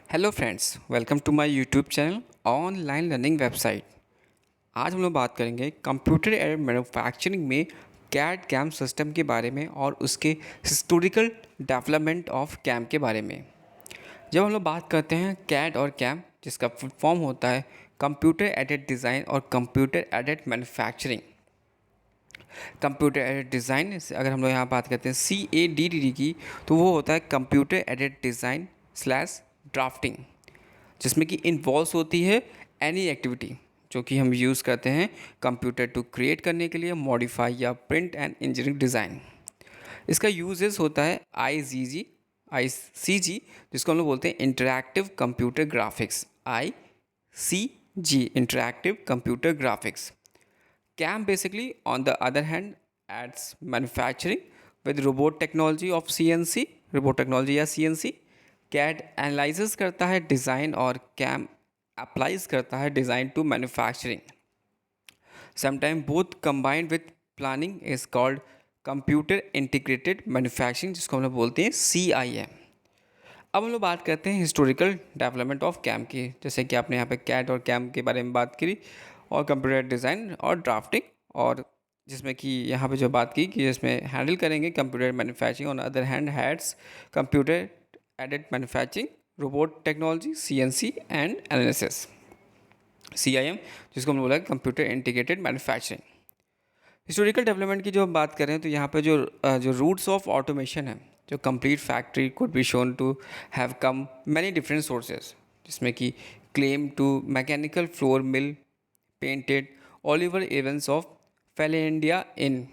Hello friends, welcome to my YouTube channel online learning website. आज हम लोग बात करेंगे कंप्यूटर एडेड मैन्युफैक्चरिंग में कैड कैम सिस्टम के बारे में और उसके हिस्टोरिकल डेवलपमेंट ऑफ कैम के बारे में। जब हम लोग बात करते हैं कैड और कैम, जिसका फुल फॉर्म होता है कंप्यूटर एडेड डिज़ाइन और computer aided manufacturing. Computer aided design से अगर हम लोग यहाँ बात करते हैं CADD की, तो वो होता है computer aided design slash drafting, जिसमें कि इन्वॉल्व होती है एनी एक्टिविटी जो कि हम यूज़ करते हैं कंप्यूटर टू क्रिएट करने के लिए, मॉडिफाई या प्रिंट एंड इंजीनियरिंग डिज़ाइन। इसका यूजेस होता है ICG, जिसको हम लोग बोलते हैं interactive computer graphics. ICG interactive computer graphics. CAM basically, on the other hand, adds manufacturing with robot technology of CNC, robot technology या CNC। CAD एनालाइजेस करता है डिज़ाइन और CAM अप्लाइज करता है design to manufacturing. Sometime both combined with planning is called computer integrated manufacturing, जिसको हम लोग बोलते हैं CIM। अब हम लोग बात करते हैं हिस्टोरिकल डेवलपमेंट ऑफ कैम की। जैसे कि आपने यहाँ पे कैड और कैम के बारे में बात करी और कंप्यूटर डिज़ाइन और ड्राफ्टिंग, और जिसमें कि यहाँ पे जो बात की कि इसमें हैंडल करेंगे computer manufacturing, on other hand has computer aided manufacturing, robot technology, CNC and analysis, CIM, जिसको हम बोला computer integrated manufacturing. Historical development की जो हम बात करें तो यहाँ पे जो रूट्स ऑफ ऑटोमेशन है, जो complete factory could be shown to have come many different sources, जिसमें कि claim to mechanical flour mill painted Oliver Evans of फेलेंडिया इन,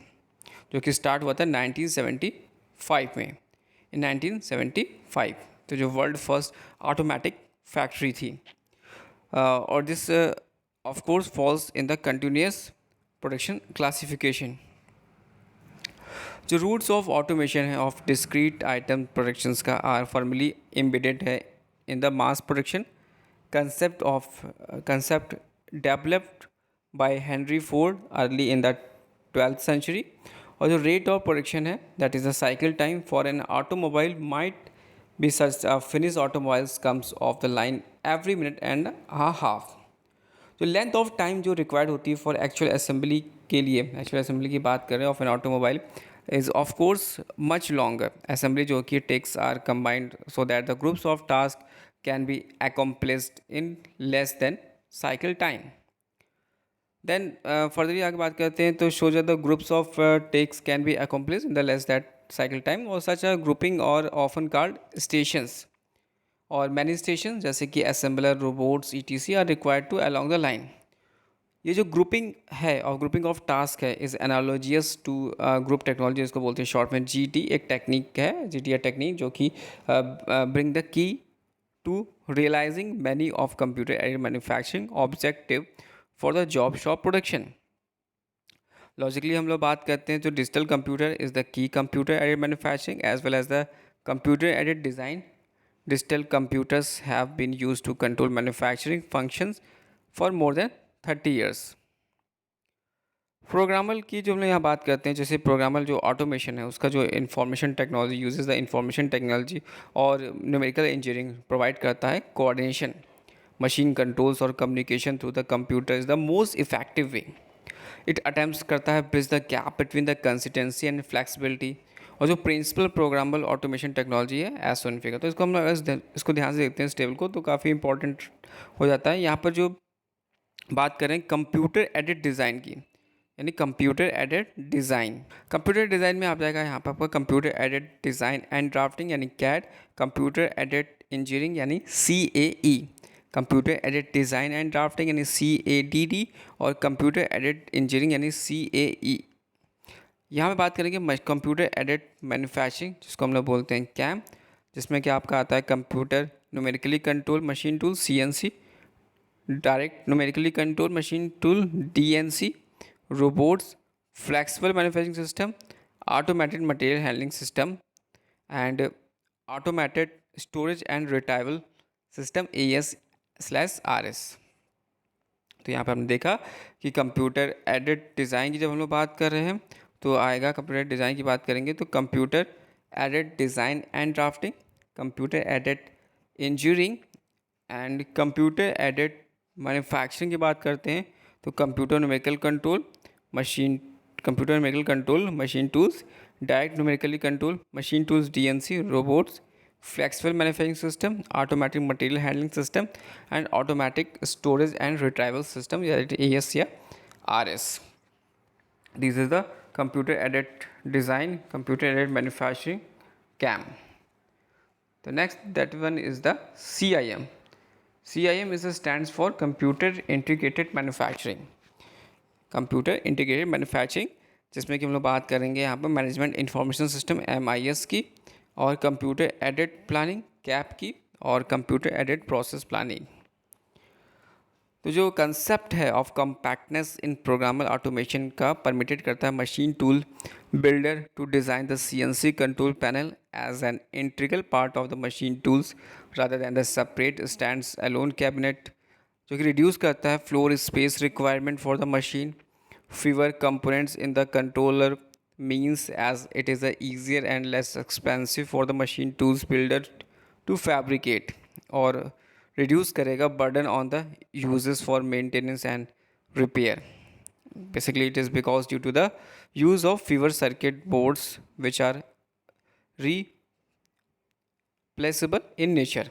जो कि स्टार्ट हुआ था 1975 में। इन 1975 तो जो वर्ल्ड फर्स्ट ऑटोमेटिक फैक्ट्री थी, और this of course falls in the continuous production classification. जो रूट्स ऑफ ऑटोमेशन है ऑफ डिस्क्रीट आइटम प्रोडक्शंस का आर फॉर्मली एम्बेडेड है in the mass production concept developed by Henry Ford early in the 12th century. और जो rate of production है that is the cycle time for an automobile might be such finish automobiles comes off the line every minute and half. जो length of time जो required होती है for actual assembly के लिए, actual assembly की बात करें of an automobile, is of course much longer. Assembly जो कि tasks are combined so that the groups of task can be accomplished in less than cycle time. Then furtherly आगे बात करते हैं तो so the groups of tasks can be accomplished in the less that cycle time, और such a grouping और often called stations, और many station जैसे कि assembler, robots, ETC are required to along the line. ये जो grouping है और grouping of task है is analogous to group technology, इसको बोलते हैं शॉर्ट में GT। एक टेक्निक है GT टेक्निक जो कि bring the key to realizing many of computer aided manufacturing objective for the job shop production. Logically हम लोग बात करते हैं तो digital computer is the key computer aided manufacturing as well as the computer aided design. Digital computers have been used to control manufacturing functions for more than 30 years. प्रोग्रामल की जो हम लोग यहाँ बात करते हैं, जैसे प्रोग्रामल जो ऑटोमेशन है उसका जो information technology uses the information technology और न्यूमेरिकल इंजीनियरिंग प्रोवाइड करता है कोऑर्डिनेशन, मशीन कंट्रोल्स और communication through the computer is the most effective way. It attempts करता है bridge the gap between the consistency and flexibility. और जो principal programmable automation technology है एसोनफी का, तो इसको हम लोग इसको ध्यान से देखते हैं इस टेबल को, तो काफ़ी इंपॉर्टेंट हो जाता है। यहाँ पर जो बात करें कंप्यूटर एडेड डिज़ाइन की, यानी computer aided design, computer design में आ जाएगा यहाँ पर आपका computer aided design and drafting यानी कैड, कंप्यूटर एडेड इंजीनियरिंग यानी CAE, computer aided design and drafting यानी CADD, और कंप्यूटर एडेड इंजीनियरिंग यानी CAE। यहाँ पे बात करेंगे कंप्यूटर एडेड मैन्युफैक्चरिंग, जिसको हम लोग बोलते हैं CAM, जिसमें कि आपका आता है computer numerically control machine tool CNC, direct numerically control machine tool DNC, robots, flexible manufacturing system, automated material handling system and automated storage and retrieval system AS/RS। तो यहाँ पे हमने देखा कि कंप्यूटर एडेड डिज़ाइन की जब हम लोग बात कर रहे हैं तो आएगा, कंप्यूटर डिज़ाइन की बात करेंगे तो computer aided design and drafting, computer aided engineering and computer aided manufacturing की बात करते हैं तो computer numerical control machine computer numerical control machine tools, direct numerically control machine tools DNC, robots, flexible manufacturing system, automatic material handling system, and automatic storage and retrieval system, yeah, AS या RS. This is the computer aided design, computer aided manufacturing, CAM. The next that one is the CIM. CIM is a stands for Computer Integrated Manufacturing. Computer integrated manufacturing, जिसमें कि हम लोग बात करेंगे यहाँ पर management information system MIS की, और कंप्यूटर एडेड प्लानिंग कैप की, और कंप्यूटर एडेड प्रोसेस प्लानिंग. तो जो कंसेप्ट है of compactness in programmer automation का परमिटेड करता है machine tool builder to design the CNC control panel as an integral part of the machine tools rather than the separate stands alone cabinet, जो कि reduce करता है floor space requirement for the machine. fewer components in the controller means as it is easier and less expensive for the machine tools builder to fabricate, और reduce करेगा burden on the users for maintenance and repair. Basically it is because due to the use of fewer circuit boards which are replaceable in nature.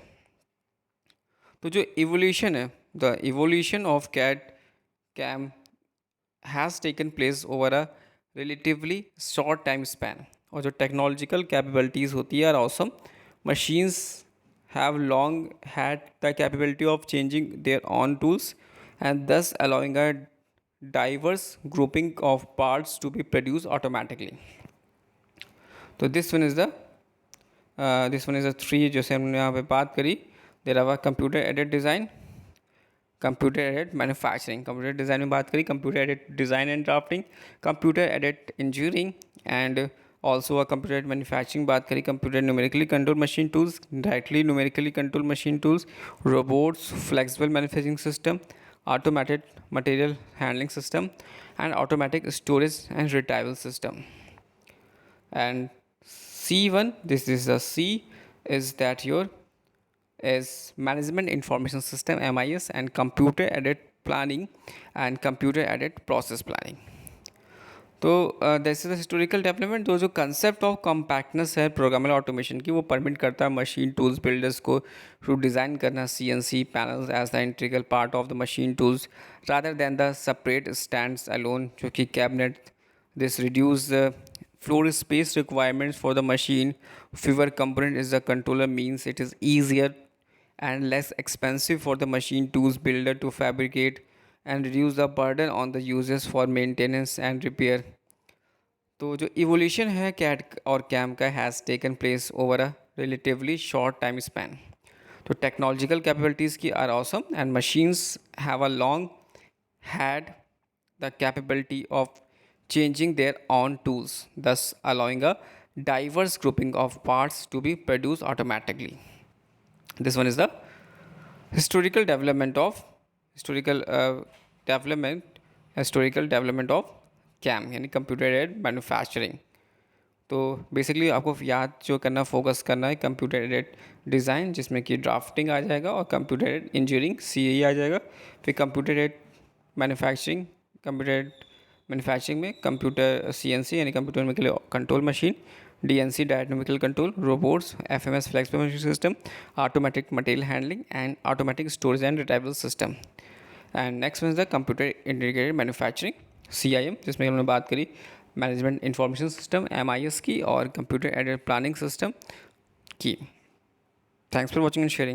तो जो evolution है, the evolution of CAM has taken place over a relatively short time span, और जो technological capabilities होती है are awesome. Machines have long had the capability of changing their own tools and thus allowing a diverse grouping of parts to be produce automatically. तो this one is the three जैसे हमने यहाँ पे बात करी. There are computer aided design, computer aided manufacturing, computer design में बात करी, computer aided design and drafting, computer aided engineering and also computer aided manufacturing बात करी, computer numerically control machine tools, directly numerically control machine tools, robots, flexible manufacturing system, automated material handling system and automatic storage and retrieval system. And C1, this is the C is that your is management information system MIS and computer aided planning and computer aided process planning. तो this is the historical development. तो जो concept of compactness है programmer automation की, वो permit करता है machine tools builders को to design करना CNC panels as the integral part of the machine tools rather than the separate stands alone, जो कि cabinet. This reduce the floor space requirements for the machine. Fewer component is the controller means it is easier and less expensive for the machine tools builder to fabricate and reduce the burden on the users for maintenance and repair. तो जो evolution है CAD और CAM का has taken place over a relatively short time span. तो technological capabilities की are awesome and machines have a long had the capability of changing their own tools, thus allowing a diverse grouping of parts to be produced automatically. This one is the historical development of CAM यानी computer aided manufacturing. तो basically आपको याद जो करना focus करना है computer aided design, जिसमें कि ड्राफ्टिंग आ जाएगा, और कंप्यूटर एडेड इंजीनियरिंग CAE आ जाएगा. फिर computer aided manufacturing, computer aided manufacturing में कंप्यूटर CNC यानी computer numerical control machine, DNC direct numerical control, robots, FMS flexible machine system, automatic material handling and automatic storage and retrieval system. And next is the computer integrated manufacturing CIM, जिसमें हमने बात करी management information system MIS की और computer aided planning system की. Thanks for watching and sharing.